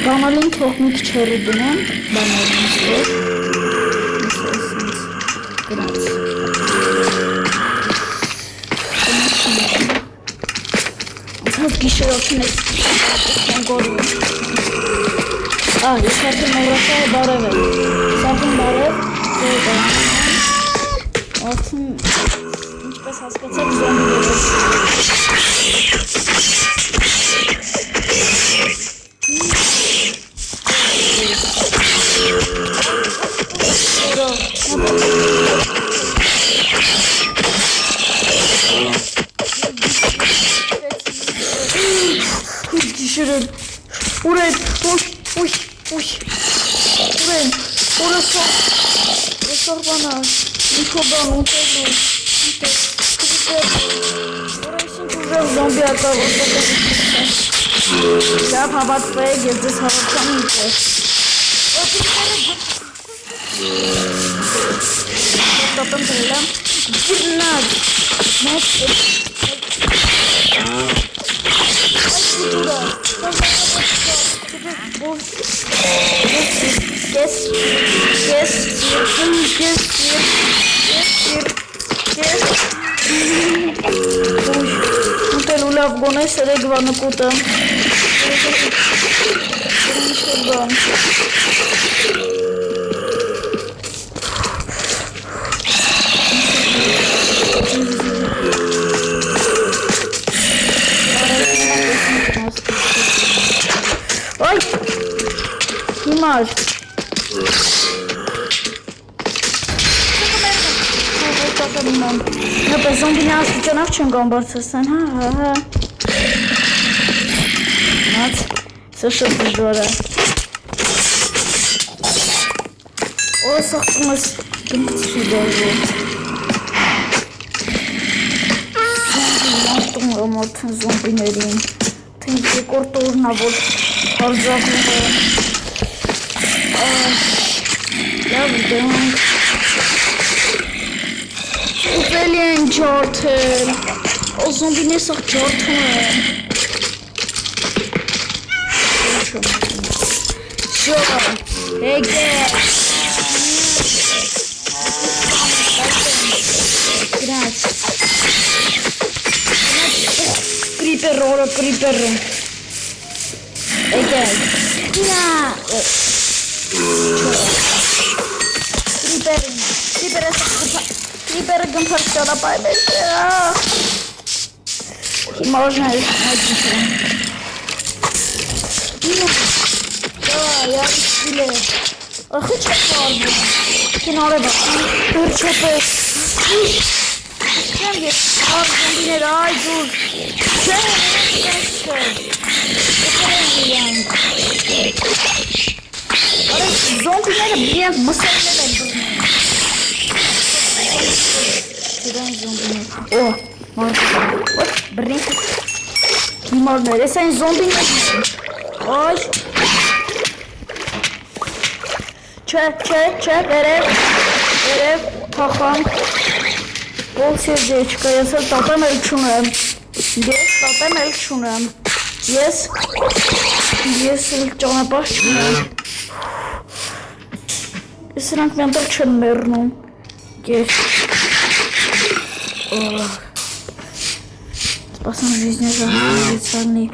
Banalin toxnik çerudunum. Banalin spor. Çok kişi yoksunuz. Ben koruyorum. Yeterli uğraşaya bara ver. Sakın bara. Altın. Hiç bes haskatsak zombi gelir. Düşürün. Buraya uş. Buraya. Orası bana. Mikrodan unutalım. Oraya şimdi güzel zombi atar. Ya Havatfa'ya girdi. Havatfa'ya gitti. Stop'un tırlam. Girnaz. Nasıl? Лав гонай садай гвана кута. Ой! Снимай! Я по зомби не остался, в чем гомбарцесан, ха. Вот, слушай, Жора. О, сохтумас, гимтси даже. Зомби нерин. Ты кортур на вот. Харзакна. Я вдруг. Ufelien Jordan. O zombi ne sak Jordan. Şöyle. Ege. Grazie. Creeper. Ege. Ya. Creeper гон фарстала поймешь. Можно найти. Да, я решила. Ах, что парни. Киноре бак. Перчопе. Чем я? Аргентина дай дур. Чем я? Зомбилere biraz masayla Oh, brinca. Que mal merece em zombi. Oi. Çek, verev, taxam. Bol serdeçka, yasa tatam ölçünüm. Yes, cana başçınım. Srank мен так чернерну. Yes. Спасам жизнь специальный.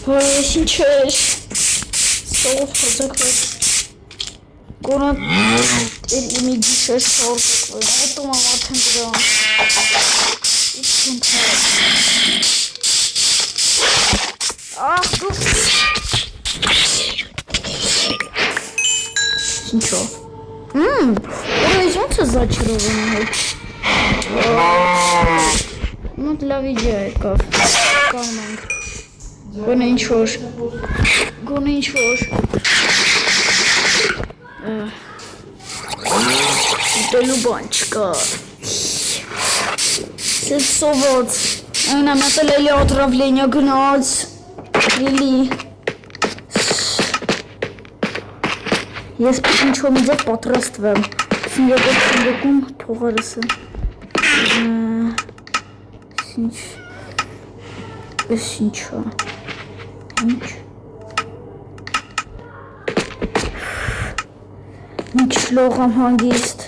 Ой, сейчас. Соус закрыть. Город. Или медичный соус закрыть. Это мама тендера. Ах, тут. Ինչո՞։ Օրայից ոնց է զաչրով ունի։ Մոտ լավ իջա եկավ։ Կամ ենք։ Գոնե ինչ-որ։ Դելու բան չկա։ Սես սոված։ Այն ամատել էլի ատրավլենյա գնաց։ Էլի։ Ես ինչ-որ մի ձև պատրաստվեմ։ Սինգեկում թողարս եմ։ Ես ինչա։ Ինչ։ Մի քիչ լող եմ հանգիստ։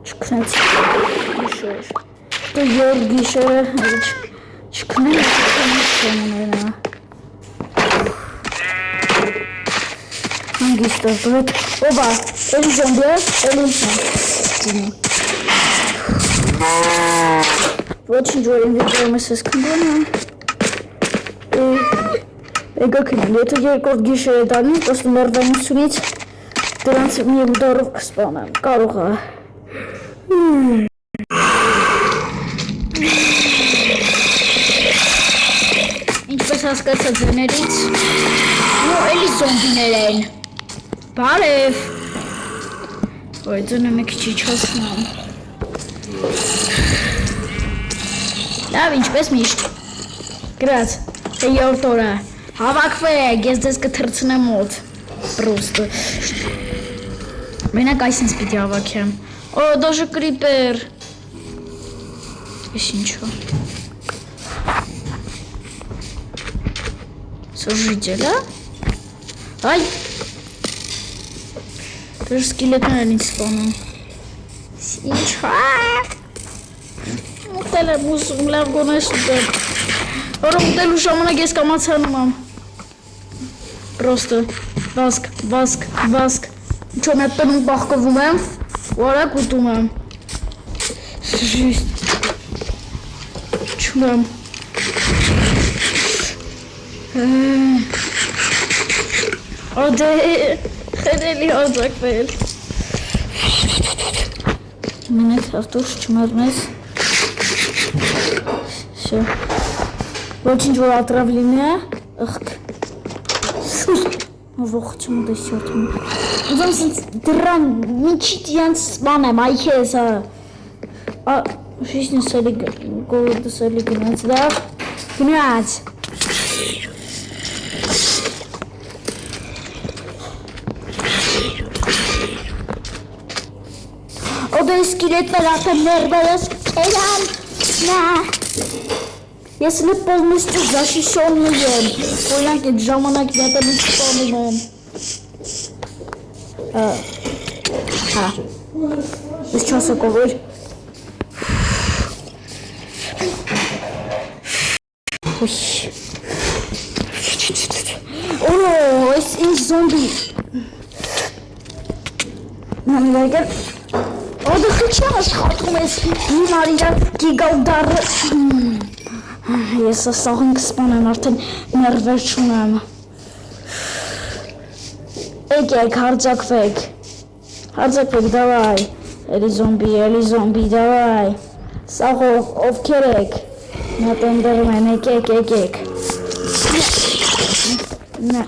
Չքնեց գիշեր։ Դու յոր գիշեր չքնեց չքնեց։ Հանգիստ դուք։ Օբա, էլի զոմբի է, էլի։ Ոչինչ որ ինվիդեոմ ես կնդոն Եկա կնեմ, եթե երկորդ գիշեր է դանի, պոստը մերդանությունից դրանց մի դարով կսպանեմ, կարող է Ինչպես հասկացա ձեներից, էլի զոմբիներ են Բարև Ոյ, ձոնը մի քիչ իջացնեմ Լավ, ինչպես միշտ Գրած, երորդ օրը Հավաքվեք, ես ձեզ կթրցնեմ մոտ Պրոստը Մենակ այսինց պիտի հավաքեմ Օ, դաժը կրիպեր Ես ինչո Սոժիջել, է? Այ Դեր սկիլետներ են ինձ սպանում Ինչո Ուտել եմ ուսում, լավ գոնես ուտել Որը ուտելու ժամանակ ես կամացանում եմ Պրոստը, վասկ Ինչո մետ տնում բաղկվում եմ ու արակ ուտում եմ Ժիստ Չունեմ Ադե, խերելի արձակվել Մենեք ավտուր չմարնես Շո Ոչինչ որ ատրավլին է, ըղկ Ողջում դեսյորդում Ուզում սենց դրան միջիտ յանց սպան եմ, այք ես Շիշն սելի գոլորդը սելի գնաց լավ Գնաց Ոդե սկիրետներ ատեմ ներդա ես կերան Նա Ես լի полностью защищенный եմ, որանք այդ ժամանակ դատելից սպանում եմ Ես չասակով էր Օրո, ես ինձ զոմբի Նամիվայգեր Ոդը խիչ աշխատում ես հիմար իրար գիգալ դարը Ես ասաղին կսպանեմ, արդեն ներվեր չունեմ Եկեք, հարձակվեք, դավայ Էլի զոմբի, դավայ Սաղով, ովքեր եք Մատեն դրում են, եկեք Նա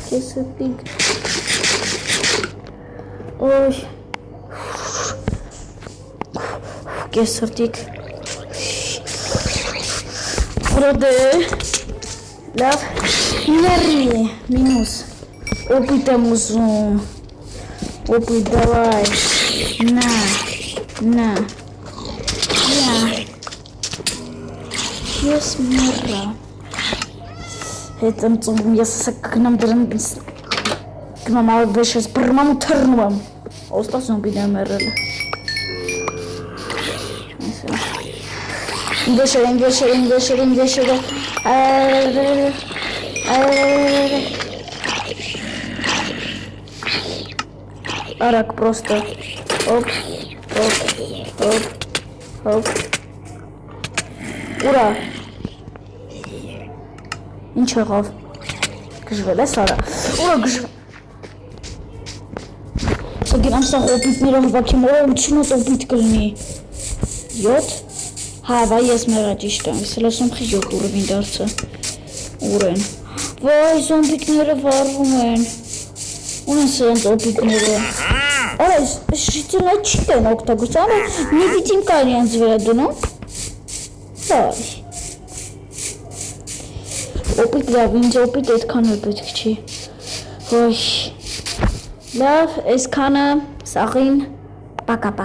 Կեսրտիկ Ոյ Կեսրտիկ Ռոդե Լավ Ներրի Մինուս Օպիտ եմ ուզում Օպիտ դավայ Նա Ես մեռա Հետ եմ ծնվում, ես ասա կգնամ դրան Գնամ ավեշ ես բրմամ ու թրնում եմ Ոստա զոմբին է մեռել Ինվեշերը Արագ պրոստը հոպ Ուրա Ինչ եղավ Գժվել ես արա Ուրա գժվել Սագին ամսա հոպիտները հվակի մորավությունը տոպիտ կլնի 7 Հա վայ ես մեղա ճիշտ եմ Ես լասում խիժոտ ուրվին դարձը Ուր են Վայ զոմբիկները վարվում են Ունեն սրանց օպիտները Արա շիցելա չի տեն օգտագործանը նիվիտիմ կար յանց վերադնում Վայ Օպիտ լավ, ինձ օպիտ այդքան էլ պետք չի Ոյ Լավ, այսքանը սաղին Պակա